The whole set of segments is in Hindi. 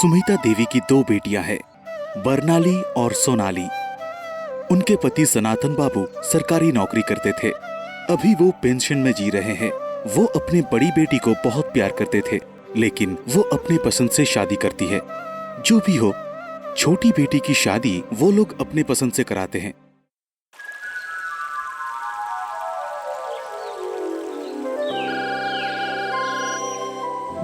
सुमिता देवी की 2 बेटियां हैं, बरनाली और सोनाली। उनके पति सनातन बाबू सरकारी नौकरी करते थे। अभी वो पेंशन में जी रहे हैं। वो अपनी बड़ी बेटी को बहुत प्यार करते थे, लेकिन वो अपनी पसंद से शादी करती है। जो भी हो, छोटी बेटी की शादी वो लोग अपने पसंद से कराते हैं।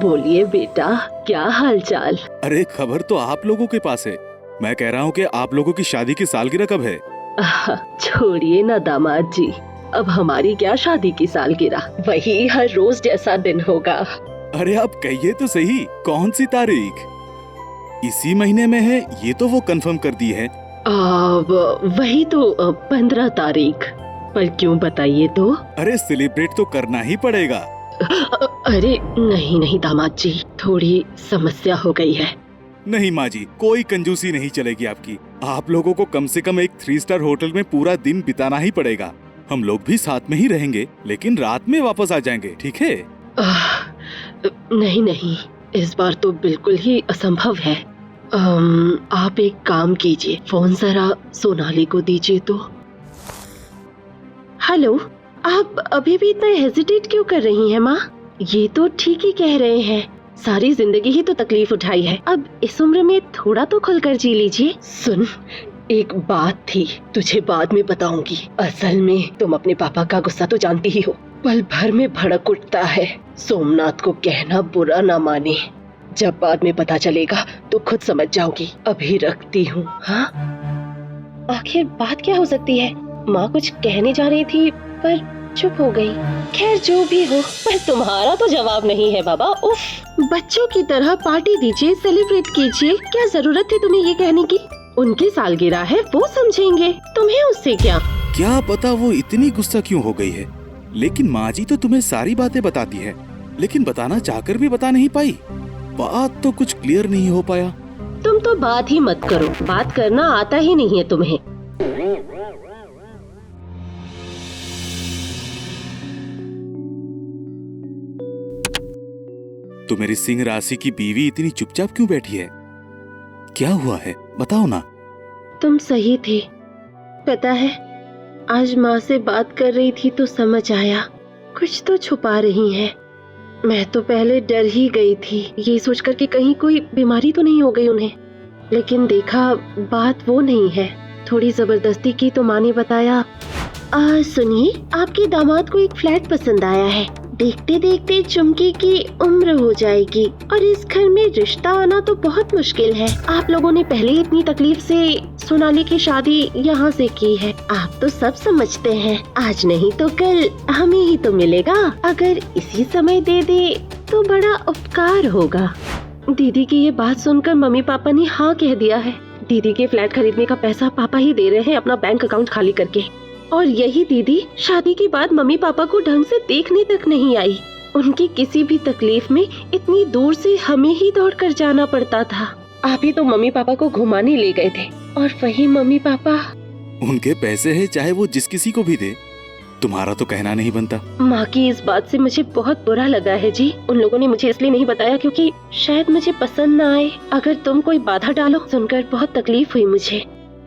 बोलिए बेटा, क्या हालचाल? अरे खबर तो आप लोगों के पास है। मैं कह रहा हूँ कि आप लोगों की शादी की सालगिरह कब है? छोड़िए ना दामाद जी, अब हमारी क्या शादी की सालगिरह, वही हर रोज जैसा दिन होगा। अरे आप कहिए तो सही, कौन सी तारीख? इसी महीने में है ये तो वो कंफर्म कर दी है। वही तो 15 तारीख। पर क्यों बताइए तो? अरे सेलिब्रेट तो करना ही पड़ेगा। अरे नहीं नहीं दामाद जी, थोड़ी समस्या हो गई है। नहीं माँ जी, कोई कंजूसी नहीं चलेगी आपकी। आप लोगों को कम से कम एक 3 स्टार होटल में पूरा दिन बिताना ही पड़ेगा। हम लोग भी साथ में ही रहेंगे, लेकिन रात में वापस आ जाएंगे, ठीक है? नहीं नहीं, इस बार तो बिल्कुल ही असंभव है। आप एक काम कीजिए, फोन जरा सोनाली को दीजिए तो। हेलो, आप अभी भी इतना हेजिटेट क्यों कर रही हैं माँ? ये तो ठीक ही कह रहे हैं, सारी जिंदगी ही तो तकलीफ उठाई है, अब इस उम्र में थोड़ा तो खुलकर जी लीजिए। सुन, एक बात थी, तुझे बाद में बताऊंगी। असल में तुम अपने पापा का गुस्सा तो जानती ही हो, पल भर में भड़क उठता है। सोमनाथ को कहना बुरा ना माने, जब बाद में पता चलेगा तो खुद समझ जाओगी। अभी रखती हूँ। हाँ, आखिर बात क्या हो सकती है? माँ कुछ कहने जा रही थी पर चुप हो गई। खैर जो भी हो, पर तुम्हारा तो जवाब नहीं है बाबा। उफ, बच्चों की तरह पार्टी दीजिए, सेलिब्रेट कीजिए। क्या जरूरत थी तुम्हें ये कहने की? उनकी सालगिरह है, वो समझेंगे, तुम्हें उससे क्या? क्या पता वो इतनी गुस्सा क्यों हो गई है। लेकिन माँ जी तो तुम्हें सारी बातें बताती है, लेकिन बताना चाहकर भी बता नहीं पाई। बात तो कुछ क्लियर नहीं हो पाया। तुम तो बात ही मत करो, बात करना आता ही नहीं है तुम्हें। तो मेरी सिंह राशि की बीवी इतनी चुपचाप क्यों बैठी है? क्या हुआ है, बताओ ना। तुम सही थे। पता है, आज माँ से बात कर रही थी तो समझ आया, कुछ तो छुपा रही हैं। मैं तो पहले डर ही गई थी, ये सोचकर कि कहीं कोई बीमारी तो नहीं हो गई उन्हें। लेकिन देखा बात वो नहीं है, थोड़ी जबरदस्ती की तो माँ ने बताया। सुनिए, आपके दामाद को एक फ्लैट पसंद आया है, देखते देखते चुमकी की उम्र हो जाएगी और इस घर में रिश्ता आना तो बहुत मुश्किल है। आप लोगों ने पहले इतनी तकलीफ से सोनाली की शादी यहाँ से की है, आप तो सब समझते हैं। आज नहीं तो कल हमें ही तो मिलेगा, अगर इसी समय दे दे तो बड़ा उपकार होगा। दीदी की ये बात सुनकर मम्मी पापा ने हाँ कह दिया है। दीदी के फ्लैट खरीदने का पैसा पापा ही दे रहे हैं अपना बैंक अकाउंट खाली करके। और यही दीदी शादी के बाद मम्मी पापा को ढंग से देखने तक नहीं आई। उनकी किसी भी तकलीफ में इतनी दूर से हमें ही दौड़कर जाना पड़ता था। आप ही तो मम्मी पापा को घुमाने ले गए थे, और वही मम्मी पापा। उनके पैसे हैं, चाहे वो जिस किसी को भी दे, तुम्हारा तो कहना नहीं बनता। माँ की इस बात से मुझे बहुत बुरा लगा है जी। उन लोगों ने मुझे इसलिए नहीं बताया क्योंकि शायद मुझे पसंद न आए। अगर तुम कोई बाधा डालो, सुनकर बहुत तकलीफ हुई मुझे।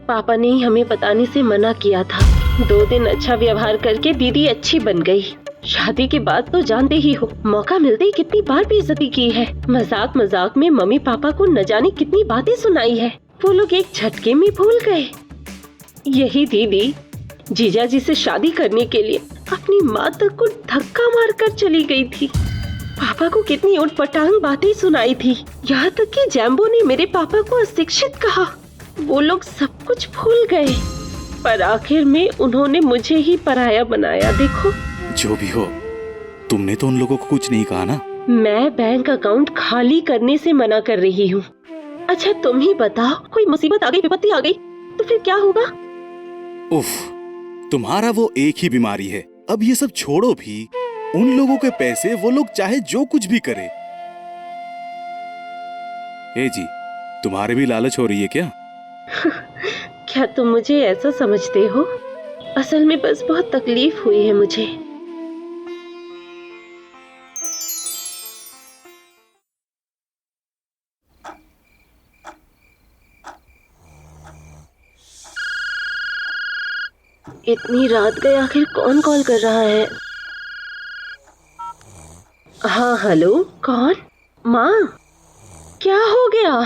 पापा ने ही हमें बताने से मना किया था। 2 दिन अच्छा व्यवहार करके दीदी अच्छी बन गई। शादी के बाद तो जानते ही हो, मौका मिलते ही कितनी बार बेइज्जती की है। मजाक मजाक में मम्मी पापा को न जाने कितनी बातें सुनाई है, वो लोग एक झटके में भूल गए। यही दीदी जीजा जी से शादी करने के लिए अपनी माँ तक को धक्का मारकर चली गई थी। पापा को कितनी उटपटांग बातें सुनाई थी, यहाँ तक कि जैम्बो ने मेरे पापा को अशिक्षित कहा। वो लोग सब कुछ भूल गए, पर आखिर में उन्होंने मुझे ही पराया बनाया। देखो, जो भी हो, तुमने तो उन लोगों को कुछ नहीं कहा ना। मैं बैंक अकाउंट खाली करने से मना कर रही हूँ। अच्छा तुम ही बताओ, कोई मुसीबत आ गई, विपत्ति आ गई तो फिर क्या होगा? उफ, तुम्हारा वो एक ही बीमारी है। अब ये सब छोड़ो भी, उन लोगों के पैसे वो लोग चाहे जो कुछ भी करे। ए जी, तुम्हारे भी लालच हो रही है क्या? क्या तुम मुझे ऐसा समझते हो? असल में बस बहुत तकलीफ हुई है मुझे। इतनी रात गए, आखिर कौन कॉल कर रहा है? हाँ हेलो, कौन? माँ, क्या हो गया?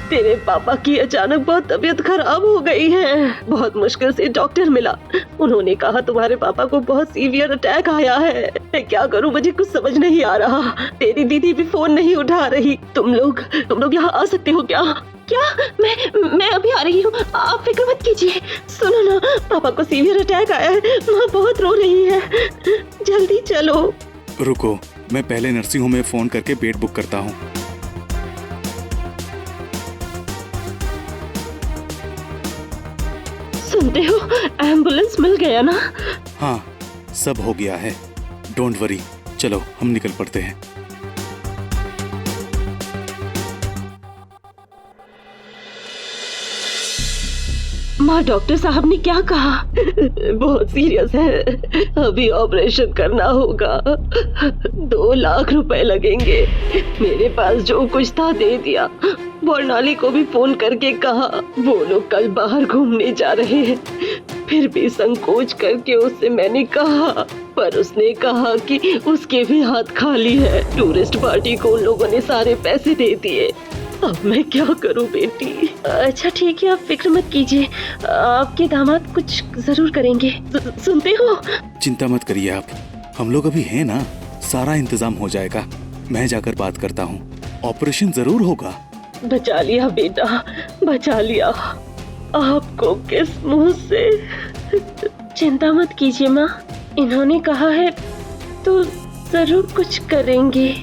तेरे पापा की अचानक बहुत तबीयत खराब हो गई है। बहुत मुश्किल से डॉक्टर मिला। उन्होंने कहा तुम्हारे पापा को बहुत सीवियर अटैक आया है। मैं क्या करूं, मुझे कुछ समझ नहीं आ रहा। तेरी दीदी भी फोन नहीं उठा रही। तुम लोग यहाँ आ सकते हो क्या? क्या? मैं अभी आ रही हूँ, आप फिक्र मत कीजिए। सुनो ना, पापा को सीवियर अटैक आया है, माँ बहुत रो रही है। जल्दी चलो। रुको, मैं पहले नर्सिंग होम में फोन करके बेड बुक करता हूँ। सुनते हो, एम्बुलेंस मिल गया ना? हाँ, सब हो गया है। डोंट वरी, चलो हम निकल पड़ते हैं। माँ, डॉक्टर साहब ने क्या कहा? बहुत सीरियस है, अभी ऑपरेशन करना होगा। 2 लाख रुपए लगेंगे। मेरे पास जो कुछ था दे दिया। बरनाली को भी फोन करके कहा, वो लोग कल बाहर घूमने जा रहे हैं। फिर भी संकोच करके उससे मैंने कहा, पर उसने कहा कि उसके भी हाथ खाली है। टूरिस्ट पार्टी को उन लोगों ने सारे पैसे दे दिए। अब मैं क्या करूं बेटी? अच्छा ठीक है, आप फिक्र मत कीजिए, आपके दामाद कुछ जरूर करेंगे। सुनते हो? चिंता मत करिए आप, हम लोग अभी हैं ना, सारा इंतजाम हो जाएगा। मैं जाकर बात करता हूँ, ऑपरेशन जरूर होगा। बचा लिया बेटा, बचा लिया। आपको किस मुंह से? चिंता मत कीजिए माँ, इन्होंने कहा है तो जरूर कुछ करेंगे।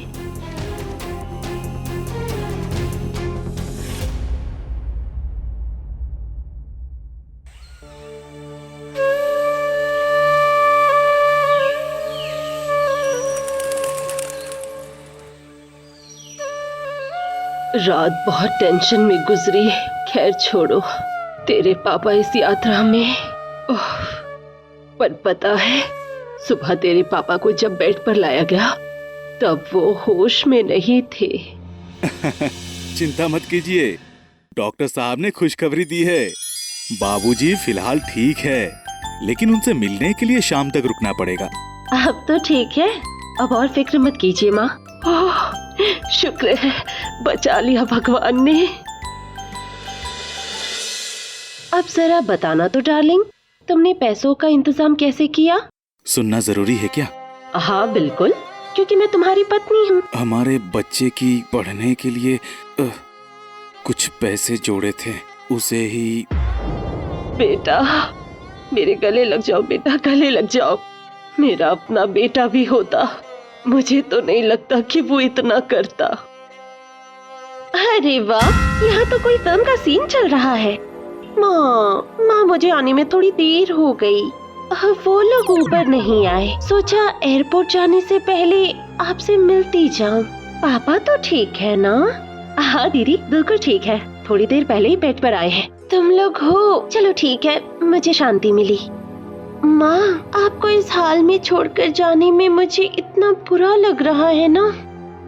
रात बहुत टेंशन में गुजरी। खैर छोड़ो, तेरे पापा इस यात्रा में पर पता है, सुबह तेरे पापा को जब बेड पर लाया गया तब वो होश में नहीं थे। चिंता मत कीजिए, डॉक्टर साहब ने खुशखबरी दी है। बाबूजी फिलहाल ठीक है, लेकिन उनसे मिलने के लिए शाम तक रुकना पड़ेगा। अब तो ठीक है, अब और फिक्र मत कीजिए माँ। शुक्र है, बचा लिया भगवान ने। अब जरा बताना तो डार्लिंग, तुमने पैसों का इंतजाम कैसे किया? सुनना जरूरी है क्या? हाँ बिल्कुल, क्योंकि मैं तुम्हारी पत्नी हूँ। हमारे बच्चे की पढ़ने के लिए कुछ पैसे जोड़े थे, उसे ही। बेटा, मेरे गले लग जाओ बेटा, गले लग जाओ। मेरा अपना बेटा भी होता, मुझे तो नहीं लगता कि वो इतना करता। अरे वाह, यहाँ तो कोई फिल्म का सीन चल रहा है। माँ, मुझे आने में थोड़ी देर हो गई। वो लोग ऊपर नहीं आए, सोचा एयरपोर्ट जाने से पहले आपसे मिलती जाऊं। पापा तो ठीक है ना? हाँ दीदी, बिल्कुल ठीक है, थोड़ी देर पहले ही बेड पर आए हैं। तुम लोग हो? चलो ठीक है, मुझे शांति मिली। माँ, आपको इस हाल में छोड़कर जाने में मुझे इतना बुरा लग रहा है ना।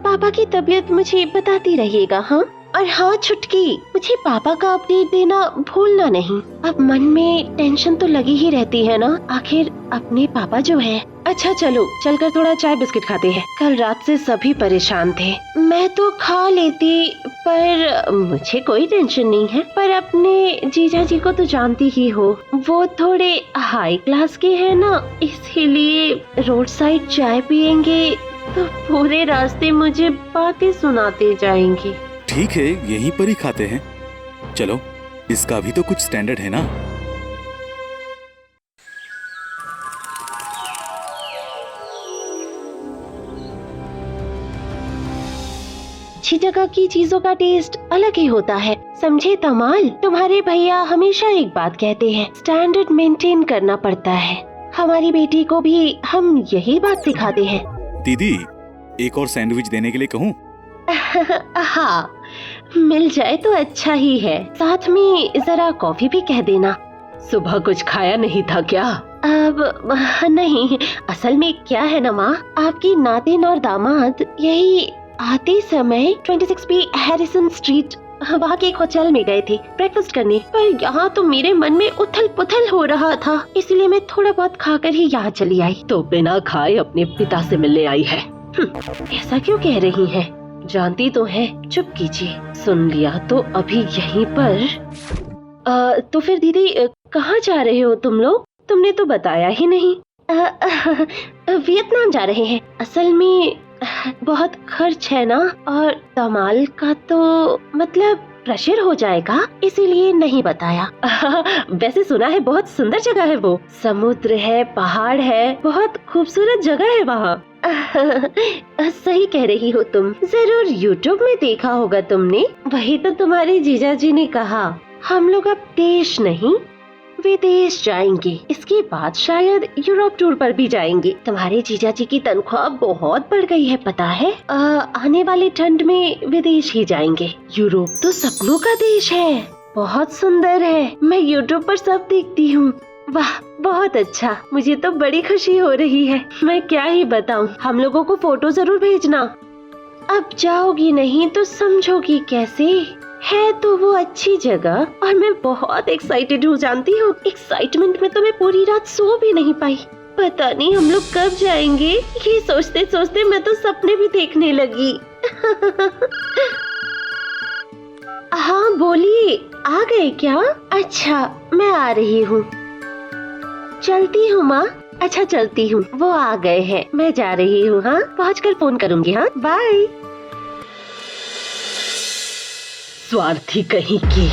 पापा की तबीयत मुझे बताती रहिएगा। हाँ, और हाँ छुटकी, मुझे पापा का अपडेट देना भूलना नहीं। अब मन में टेंशन तो लगी ही रहती है ना, आखिर अपने पापा जो है। अच्छा चलो, चलकर थोड़ा चाय बिस्किट खाते हैं। कल रात से सभी परेशान थे। मैं तो खा लेती, पर मुझे कोई टेंशन नहीं है। पर अपने जीजा जी को तो जानती ही हो, वो थोड़े हाई क्लास के हैं ना, इसीलिए रोड साइड चाय पियेंगे तो पूरे रास्ते मुझे बातें सुनाते जाएंगे। ठीक है, यहीं पर ही खाते हैं। चलो, इसका भी तो कुछ स्टैंडर्ड है ना। अच्छी जगह की चीजों का टेस्ट अलग ही होता है, समझे तमाल? तुम्हारे भैया हमेशा एक बात कहते हैं, स्टैंडर्ड मेंटेन करना पड़ता है। हमारी बेटी को भी हम यही बात सिखाते हैं। दीदी, एक और सैंडविच देने के लिए कहूँ? हाँ, मिल जाए तो अच्छा ही है। साथ में जरा कॉफी भी कह देना। सुबह कुछ खाया नहीं था क्या? अब नहीं, असल में क्या है ना माँ, आपकी नातिन और दामाद यही आते समय 26B हैरिसन स्ट्रीट वहाँ के एक होटल में गए थे ब्रेकफास्ट करने, पर यहाँ तो मेरे मन में उथल पुथल हो रहा था, इसलिए मैं थोड़ा बहुत खाकर ही यहाँ चली आई। तो बिना खाए अपने पिता से मिलने आई है। ऐसा क्यों कह रही हैं? जानती तो है। चुप कीजिए, सुन लिया तो अभी यहीं पर। तो फिर दीदी कहाँ जा रहे हो तुम लोग? तुमने तो बताया ही नहीं। वियतनाम जा रहे हैं। असल में बहुत खर्च है ना, और धमाल का तो मतलब प्रेशर हो जाएगा, इसीलिए नहीं बताया। वैसे सुना है बहुत सुंदर जगह है वो, समुद्र है, पहाड़ है, बहुत खूबसूरत जगह है वहाँ। सही कह रही हो तुम, जरूर यूट्यूब में देखा होगा तुमने। वही तो तुम्हारे जीजा जी ने कहा, हम लोग अब देश नहीं विदेश जाएंगे, इसके बाद शायद यूरोप टूर पर भी जाएंगे। तुम्हारे जीजा जी की तनख्वाह बहुत बढ़ गई है पता है। आने वाले ठंड में विदेश ही जाएंगे। यूरोप तो सपनों का देश है, बहुत सुंदर है, मैं यूट्यूब पर सब देखती हूँ। वाह बहुत अच्छा, मुझे तो बड़ी खुशी हो रही है। मैं क्या ही बताऊँ, हम लोगों को फोटो जरूर भेजना। अब जाओगी नहीं तो समझोगी कैसे? है तो वो अच्छी जगह, और मैं बहुत एक्साइटेड हूँ, जानती हो। एक्साइटमेंट में तो मैं पूरी रात सो भी नहीं पाई। पता नहीं हम लोग कब जाएंगे, ये सोचते सोचते मैं तो सपने भी देखने लगी। हाँ बोलिए, आ गए क्या? अच्छा मैं आ रही हूँ, चलती हूँ माँ। अच्छा चलती हूँ, वो आ गए हैं, मैं जा रही हूँ। हाँ पहुँचकर फोन करूँगी। हाँ बाय। स्वार्थी कहीं की।